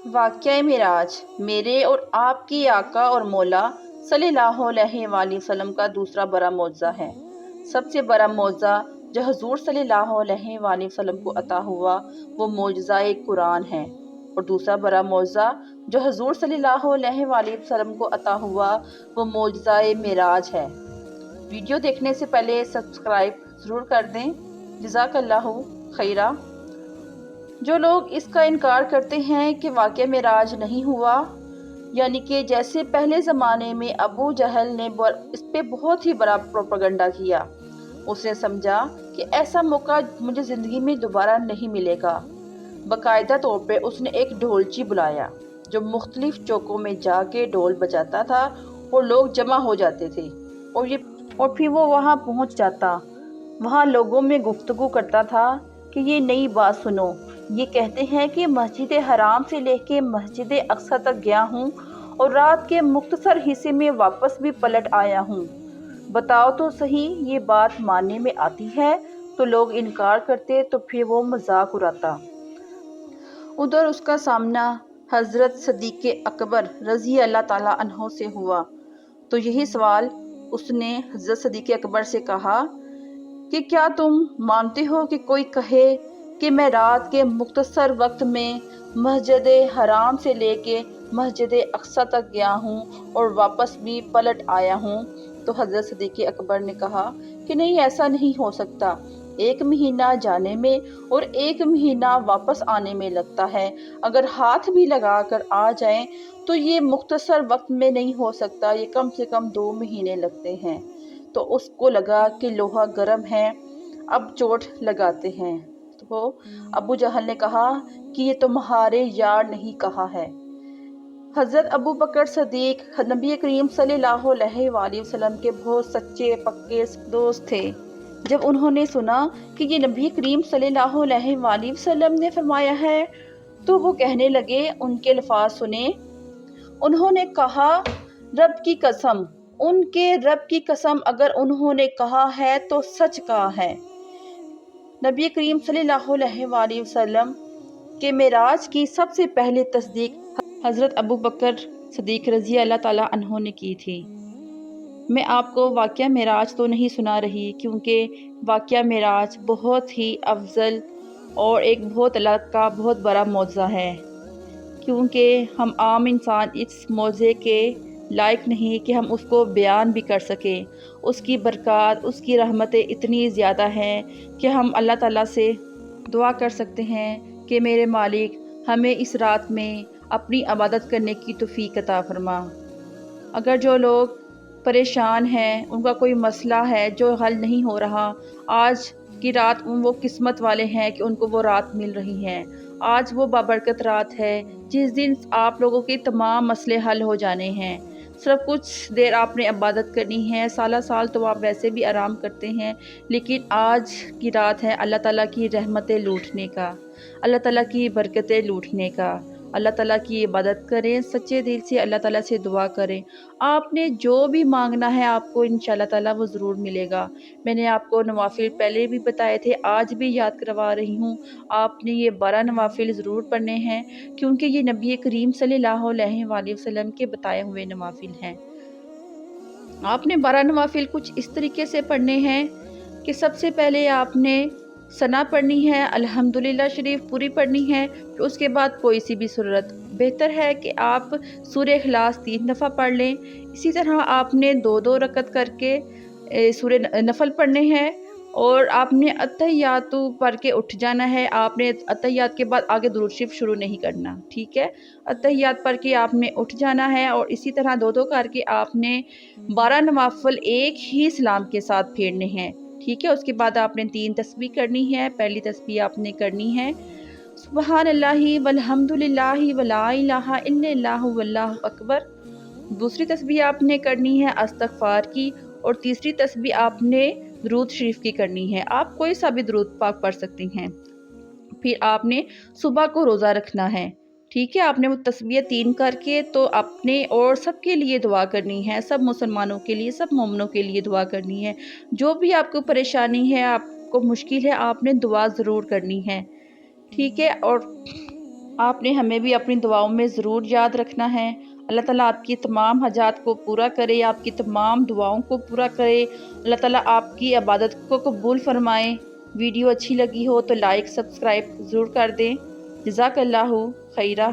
واقعہ معراج میرے اور آپ کی آقا اور مولا صلی اللہ علیہ وآلہ وسلم کا دوسرا بڑا معجزہ ہے۔ سب سے بڑا معجزہ جو حضور صلی اللہ علیہ وآلہ وسلم کو عطا ہوا وہ معجزہ قرآن ہے، اور دوسرا بڑا معجزہ جو حضور صلی اللہ علیہ وآلہ وسلم کو عطا ہوا وہ معجزہ معراج ہے۔ ویڈیو دیکھنے سے پہلے سبسکرائب ضرور کر دیں۔ جزاک اللہ خیرہ۔ جو لوگ اس کا انکار کرتے ہیں کہ واقعہ معراج نہیں ہوا، یعنی کہ جیسے پہلے زمانے میں ابو جہل نے اس پہ بہت ہی بڑا پروپیگنڈا کیا، اس نے سمجھا کہ ایسا موقع مجھے زندگی میں دوبارہ نہیں ملے گا۔ باقاعدہ طور پہ اس نے ایک ڈھولچی بلایا جو مختلف چوکوں میں جا کے ڈھول بجاتا تھا اور لوگ جمع ہو جاتے تھے، اور پھر وہ وہاں پہنچ جاتا، وہاں لوگوں میں گفتگو کرتا تھا کہ یہ نئی بات سنو، یہ کہتے ہیں کہ مسجد حرام سے لے کے مسجد اقصی تک گیا ہوں اور رات کے مختصر حصے میں واپس بھی پلٹ آیا ہوں، بتاؤ تو صحیح یہ بات ماننے میں آتی ہے؟ تو لوگ انکار کرتے تو پھر وہ مذاق اڑاتا۔ ادھر اس کا سامنا حضرت صدیق اکبر رضی اللہ تعالیٰ عنہ سے ہوا، تو یہی سوال اس نے حضرت صدیق اکبر سے کہا کہ کیا تم مانتے ہو کہ کوئی کہے کہ میں رات کے مختصر وقت میں مسجد حرام سے لے کے مسجد اقصی تک گیا ہوں اور واپس بھی پلٹ آیا ہوں؟ تو حضرت صدیق اکبر نے کہا کہ نہیں، ایسا نہیں ہو سکتا، 1 مہینہ جانے میں اور 1 مہینہ واپس آنے میں لگتا ہے، اگر ہاتھ بھی لگا کر آ جائیں تو یہ مختصر وقت میں نہیں ہو سکتا، یہ کم سے کم 2 مہینے لگتے ہیں۔ تو اس کو لگا کہ لوہا گرم ہے، اب چوٹ لگاتے ہیں۔ تو ابو جہل نے کہا کہ یہ تمہارے یار نہیں کہا ہے۔ حضرت ابو بکر صدیق نبی کریم صلی اللہ علیہ وآلہ وسلم کے بہت سچے پکے دوست تھے۔ جب انہوں نے سنا کہ یہ نبی کریم صلی اللہ علیہ وآلہ وسلم نے فرمایا ہے تو وہ کہنے لگے، ان کے الفاظ سنیں، انہوں نے کہا رب کی قسم، ان کے رب کی قسم، اگر انہوں نے کہا ہے تو سچ کہا ہے۔ نبی کریم صلی اللہ علیہ وآلہ وسلم کے معراج کی سب سے پہلی تصدیق حضرت ابو بکر صدیق رضی اللہ تعالیٰ عنہ نے کی تھی۔ میں آپ کو واقعہ معراج تو نہیں سنا رہی، کیونکہ واقعہ معراج بہت ہی افضل اور ایک بہت اللہ کا بہت بڑا معجزہ ہے، کیونکہ ہم عام انسان اس معجزے کے لائق نہیں کہ ہم اس کو بیان بھی کر سکیں۔ اس کی برکات، اس کی رحمتیں اتنی زیادہ ہیں کہ ہم اللہ تعالیٰ سے دعا کر سکتے ہیں کہ میرے مالک ہمیں اس رات میں اپنی عبادت کرنے کی توفیق عطا فرما۔ اگر جو لوگ پریشان ہیں، ان کا کوئی مسئلہ ہے جو حل نہیں ہو رہا، آج کی رات وہ قسمت والے ہیں کہ ان کو وہ رات مل رہی ہے۔ آج وہ بابرکت رات ہے جس دن آپ لوگوں کے تمام مسئلے حل ہو جانے ہیں۔ صرف کچھ دیر آپ نے عبادت کرنی ہے، سالہ سال تو آپ ویسے بھی آرام کرتے ہیں، لیکن آج کی رات ہے اللہ تعالیٰ کی رحمتیں لوٹنے کا، اللہ تعالیٰ کی برکتیں لوٹنے کا۔ اللہ تعالیٰ کی عبادت کریں، سچے دل سے اللہ تعالیٰ سے دعا کریں، آپ نے جو بھی مانگنا ہے آپ کو انشاءاللہ تعالیٰ وہ ضرور ملے گا۔ میں نے آپ کو نوافل پہلے بھی بتائے تھے، آج بھی یاد کروا رہی ہوں، آپ نے یہ 12 نوافل ضرور پڑھنے ہیں، کیونکہ یہ نبی کریم صلی اللہ علیہ وآلہ وسلم کے بتائے ہوئے نوافل ہیں۔ آپ نے 12 نوافل کچھ اس طریقے سے پڑھنے ہیں کہ سب سے پہلے آپ نے ثنا پڑھنی ہے، الحمدللہ شریف پوری پڑھنی ہے، پھر اس کے بعد کوئی سی بھی سورت۔ بہتر ہے کہ آپ سورہ اخلاص 3 دفعہ پڑھ لیں۔ اسی طرح آپ نے 2 رکعت کر کے سورہ نفل پڑھنے ہیں، اور آپ نے اتحیات پڑھ کے اٹھ جانا ہے۔ آپ نے اتحیات کے بعد آگے درود شریف شروع نہیں کرنا، ٹھیک ہے؟ اتحیات پڑھ کے آپ نے اٹھ جانا ہے، اور اسی طرح 2 کر کے آپ نے 12 نوافل ایک ہی سلام کے ساتھ پھیرنے ہیں، ٹھیک ہے؟ اس کے بعد آپ نے 3 تسبیح کرنی ہے۔ پہلی تسبیح آپ نے کرنی ہے سبحان اللہ والحمد للہ ولا الہ الا اللہ واللہ اکبر۔ دوسری تسبیح آپ نے کرنی ہے استغفار کی، اور تیسری تسبیح آپ نے درود شریف کی کرنی ہے۔ آپ کوئی سا بھی درود پاک پڑھ سکتی ہیں۔ پھر آپ نے صبح کو روزہ رکھنا ہے، ٹھیک ہے؟ آپ نے وہ تسبیح 3 کر کے تو اپنے اور سب کے لیے دعا کرنی ہے، سب مسلمانوں کے لیے، سب مومنوں کے لیے دعا کرنی ہے۔ جو بھی آپ کو پریشانی ہے، آپ کو مشکل ہے، آپ نے دعا ضرور کرنی ہے، ٹھیک ہے؟ اور آپ نے ہمیں بھی اپنی دعاؤں میں ضرور یاد رکھنا ہے۔ اللہ تعالیٰ آپ کی تمام حاجات کو پورا کرے، آپ کی تمام دعاؤں کو پورا کرے۔ اللہ تعالیٰ آپ کی عبادت کو قبول فرمائے۔ ویڈیو اچھی لگی ہو تو لائک سبسکرائب ضرور کر دیں۔ جزاک اللہ خیرہ۔